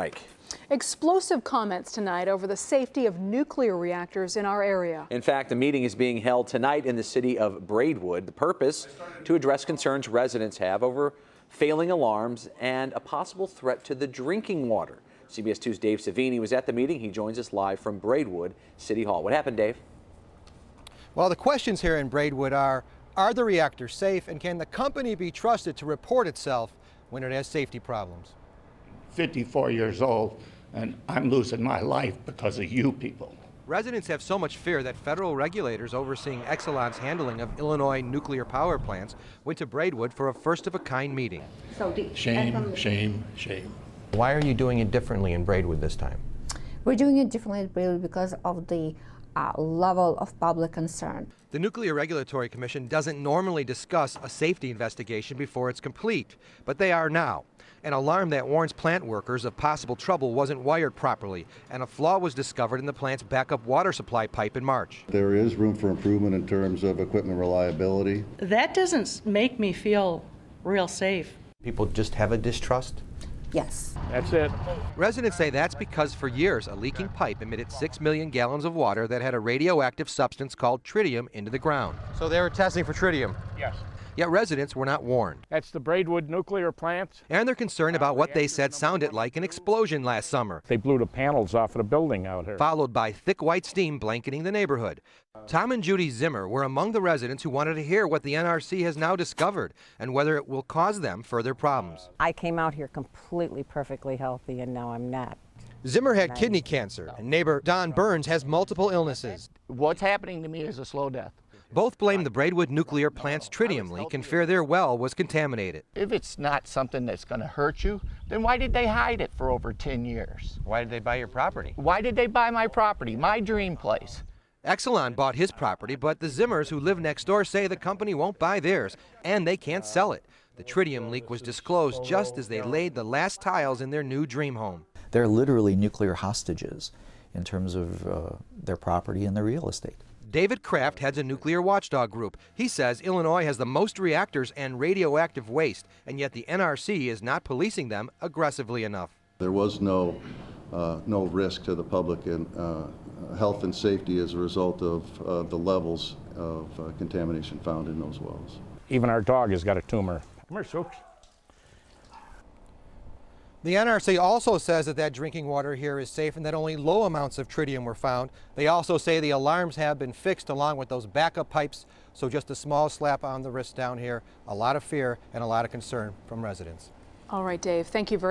Mike. Explosive comments tonight over the safety of nuclear reactors in our area. In fact, a meeting is being held tonight in the city of Braidwood. The purpose to address concerns residents have over failing alarms and a possible threat to the drinking water. CBS 2's Dave Savini was at the meeting. He joins us live from Braidwood City Hall. What happened, Dave? Well, the questions here in Braidwood are the reactors safe, and can the company be trusted to report itself when it has safety problems? 54 years old, and I'm losing my life because of you people. Residents have so much fear that federal regulators overseeing Exelon's handling of Illinois nuclear power plants went to Braidwood for a first-of-a-kind meeting. Shame, shame, shame. Why are you doing it differently in Braidwood this time? We're doing it differently in Braidwood because of the level of public concern. The Nuclear Regulatory Commission doesn't normally discuss a safety investigation before it's complete, but they are now. An alarm that warns plant workers of possible trouble wasn't wired properly, and a flaw was discovered in the plant's backup water supply pipe in March. There is room for improvement in terms of equipment reliability. That doesn't make me feel real safe. People just have a distrust? Yes. That's it. Residents say that's because for years a leaking pipe emitted 6 million gallons of water that had a radioactive substance called tritium into the ground. So they were testing for tritium? Yes. Yet residents were not warned. That's the Braidwood nuclear plant. And they're concerned about what they said sounded like an explosion last summer. They blew the panels off of the building out here. Followed by thick white steam blanketing the neighborhood. Tom and Judy Zimmer were among the residents who wanted to hear what the NRC has now discovered and whether it will cause them further problems. I came out here completely perfectly healthy, and now I'm not. Zimmer had kidney cancer, and neighbor Don Burns has multiple illnesses. What's happening to me is a slow death. Both blame the Braidwood nuclear plant's tritium leak and fear their well was contaminated. If it's not something that's going to hurt you, then why did they hide it for over 10 years? Why did they buy your property? Why did they buy my property, my dream place? Exelon bought his property, but the Zimmers who live next door say the company won't buy theirs, and they can't sell it. The tritium leak was disclosed just as they laid the last tiles in their new dream home. They're literally nuclear hostages in terms of their property and their real estate. David Kraft heads a nuclear watchdog group. He says Illinois has the most reactors and radioactive waste, and yet the NRC is not policing them aggressively enough. There was no risk to the public and health and safety as a result of the levels of contamination found in those wells. Even our dog has got a tumor. Come here, Soups. The NRC also says that drinking water here is safe and that only low amounts of tritium were found. They also say the alarms have been fixed along with those backup pipes, so just a small slap on the wrist down here. A lot of fear and a lot of concern from residents. All right, Dave, thank you very much.